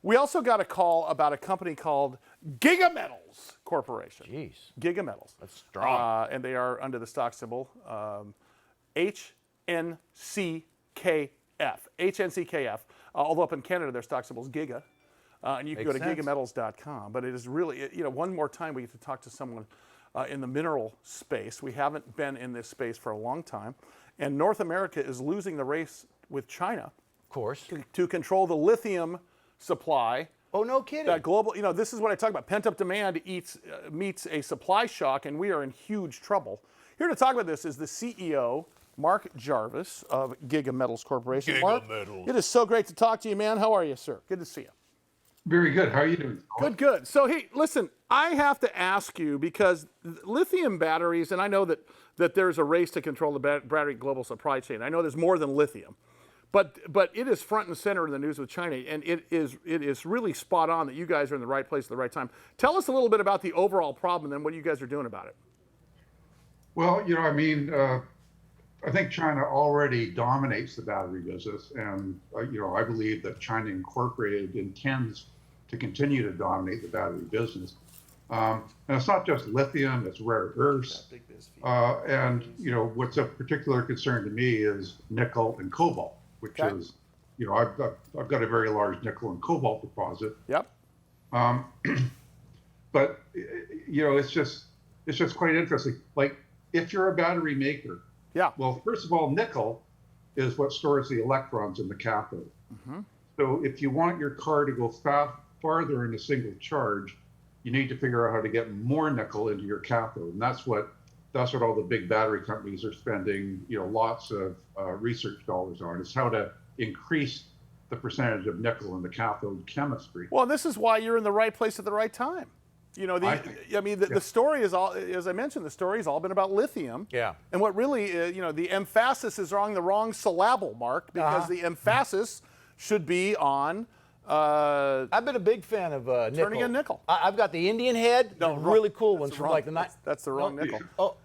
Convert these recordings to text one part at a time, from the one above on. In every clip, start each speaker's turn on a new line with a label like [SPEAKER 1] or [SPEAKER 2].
[SPEAKER 1] We also got a call about a company called Giga Metals Corporation.
[SPEAKER 2] Jeez.
[SPEAKER 1] Giga Metals.
[SPEAKER 2] That's strong.
[SPEAKER 1] And they are under the stock symbol HNCKF. HNCKF. Although up in Canada, their stock symbol is Giga. And you can go to gigametals.com. But it is really, one more time we get to talk to someone in the mineral space. We haven't been in this space for a long time. And North America is losing the race with China.
[SPEAKER 2] Of course.
[SPEAKER 1] To control the lithium supply.
[SPEAKER 2] Oh, no kidding.
[SPEAKER 1] That global, this is what I talk about. Pent-up demand meets a supply shock, and we are in huge trouble. Here to talk about this is the CEO, Mark Jarvis of Giga Metals Corporation.
[SPEAKER 3] Giga
[SPEAKER 1] Mark,
[SPEAKER 3] Metals.
[SPEAKER 1] it is so great to talk to you, man. How are you, sir? Good to see you.
[SPEAKER 4] Very good. How are you doing?
[SPEAKER 1] Good. So, hey, listen, I have to ask you, because lithium batteries, and I know that there's a race to control the battery global supply chain. I know there's more than lithium. But it is front and center in the news with China, and it is really spot on that you guys are in the right place at the right time. Tell us a little bit about the overall problem and what you guys are doing about it.
[SPEAKER 4] Well, I think China already dominates the battery business, and I believe that China Incorporated intends to continue to dominate the battery business. And it's not just lithium; it's rare earths, and what's of particular concern to me is nickel and cobalt, which is, I've got a very large nickel and cobalt deposit.
[SPEAKER 1] Yep.
[SPEAKER 4] But it's just quite interesting. Like, if you're a battery maker, well, first of all, nickel is what stores the electrons in the cathode. Mm-hmm. So if you want your car to go farther in a single charge, you need to figure out how to get more nickel into your cathode, and that's what all the big battery companies are spending, lots of research dollars on, is how to increase the percentage of nickel in the cathode chemistry.
[SPEAKER 1] Well, this is why you're in the right place at the right time. The story is all, as I mentioned, the story has all been about lithium.
[SPEAKER 2] Yeah.
[SPEAKER 1] And what really, the emphasis is on the wrong syllable, Mark, because the emphasis should be on.
[SPEAKER 2] I've been a big fan of nickel.
[SPEAKER 1] Turning in nickel.
[SPEAKER 2] I've got the Indian head.
[SPEAKER 1] No,
[SPEAKER 2] really cool ones from like the night.
[SPEAKER 1] That's the wrong nickel.
[SPEAKER 2] Oh.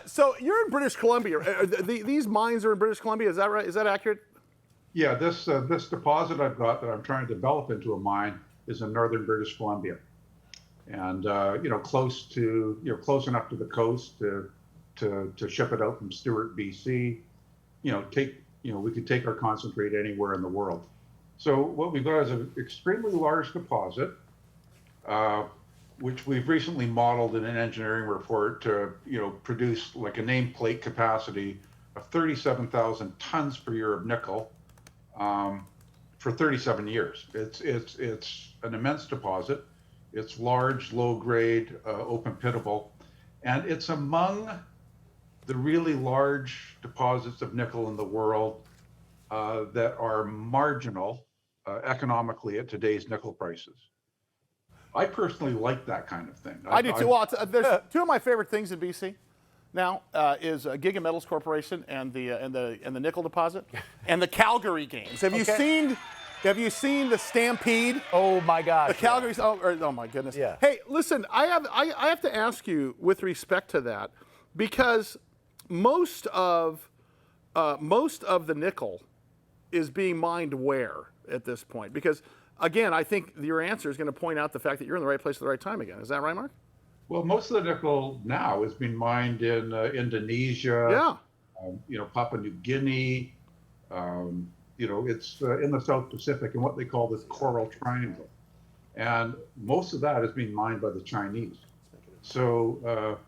[SPEAKER 1] So you're in British Columbia. These mines are in British Columbia. Is that right? Is that accurate?
[SPEAKER 4] Yeah. This deposit I've got that I'm trying to develop into a mine is in northern British Columbia, and close enough to the coast to ship it out from Stewart, BC. We could take our concentrate anywhere in the world. So what we've got is an extremely large deposit, which we've recently modeled in an engineering report to, produce like a nameplate capacity of 37,000 tons per year of nickel for 37 years. It's an immense deposit. It's large, low grade, open pitable, and it's among the really large deposits of nickel in the world that are marginal economically at today's nickel prices. I personally like that kind of thing.
[SPEAKER 1] I do too. Well, there's two of my favorite things in BC now is Giga Metals Corporation and the nickel deposit and the Calgary games. Have you seen the Stampede?
[SPEAKER 2] Oh my gosh!
[SPEAKER 1] The Calgary. Oh my goodness.
[SPEAKER 2] Yeah.
[SPEAKER 1] Hey, listen. I have to ask you with respect to that, because most of the nickel is being mined where at this point? Because again, I think your answer is going to point out the fact that you're in the right place at the right time again. Is that right, Mark?
[SPEAKER 4] Well, most of the nickel now is being mined in Indonesia.
[SPEAKER 1] Yeah.
[SPEAKER 4] Papua New Guinea. It's in the South Pacific in what they call this Coral Triangle, and most of that is being mined by the Chinese. So,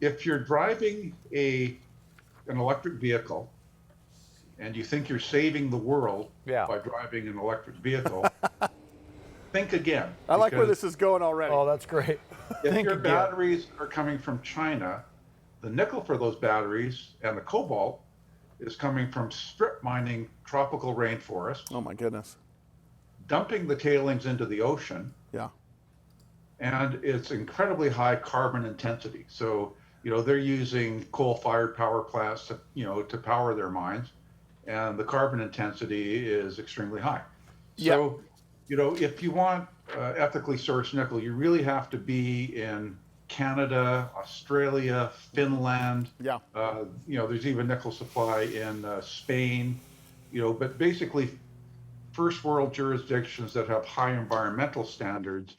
[SPEAKER 4] if you're driving an electric vehicle and you think you're saving the world by driving an electric vehicle, think again.
[SPEAKER 1] I like where this is going already.
[SPEAKER 2] Oh, that's great.
[SPEAKER 4] If your batteries are coming from China, the nickel for those batteries and the cobalt is coming from strip mining tropical rainforests.
[SPEAKER 1] Oh my goodness.
[SPEAKER 4] Dumping the tailings into the ocean.
[SPEAKER 1] Yeah.
[SPEAKER 4] And it's incredibly high carbon intensity. So, they're using coal-fired power plants to power their mines, and the carbon intensity is extremely high. So, if you want ethically sourced nickel, you really have to be in Canada, Australia, Finland.
[SPEAKER 1] Yeah.
[SPEAKER 4] There's even nickel supply in Spain. But basically, first world jurisdictions that have high environmental standards,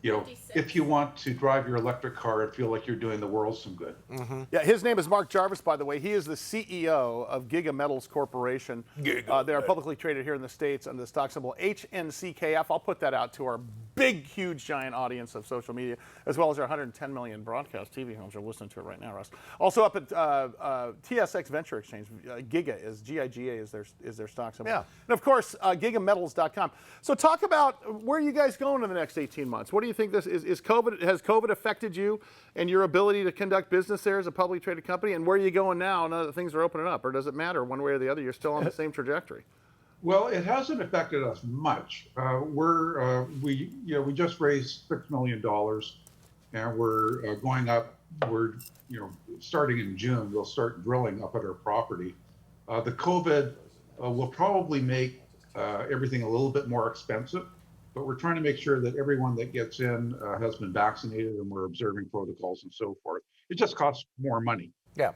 [SPEAKER 4] you know, if you want to drive your electric car and feel like you're doing the world some good.
[SPEAKER 1] Yeah, his name is Mark Jarvis, by the way. He is the CEO of Giga Metals Corporation. They are publicly traded here in the States under the stock symbol HNCKF. I'll put that out to our big, huge, giant audience of social media, as well as our 110 million broadcast TV homes are listening to it right now, Russ. Also up at TSX Venture Exchange, Giga is, Giga is their stock symbol.
[SPEAKER 2] Yeah.
[SPEAKER 1] And of course, gigametals.com. So talk about where are you guys going in the next 18 months? What do you think this is COVID, has COVID affected you and your ability to conduct business there as a publicly traded company? And where are you going now that things are opening up? Or does it matter one way or the other? You're still on the same trajectory.
[SPEAKER 4] Well, it hasn't affected us much. We just raised $6 million, and we're going up. We're starting in June. We'll start drilling up at our property. The COVID will probably make everything a little bit more expensive, but we're trying to make sure that everyone that gets in has been vaccinated, and we're observing protocols and so forth. It just costs more money.
[SPEAKER 2] Yeah.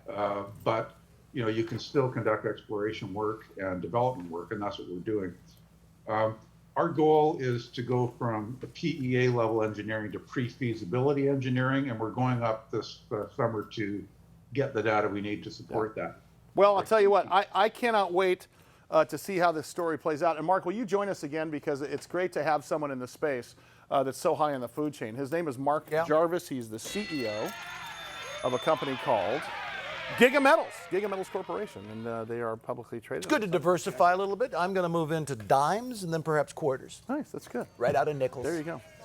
[SPEAKER 4] But you can still conduct exploration work and development work, and that's what we're doing. Our goal is to go from a PEA level engineering to pre-feasibility engineering, and we're going up this summer to get the data we need to support that.
[SPEAKER 1] Well, I'll tell you what, I cannot wait to see how this story plays out. And Mark, will you join us again? Because it's great to have someone in the space that's so high in the food chain. His name is Mark Jarvis. He's the CEO of a company called Giga Metals Corporation, and they are publicly traded.
[SPEAKER 2] It's good to diversify a little bit. I'm going to move into dimes and then perhaps quarters.
[SPEAKER 1] Nice, that's good.
[SPEAKER 2] Right out of nickels.
[SPEAKER 1] There you go.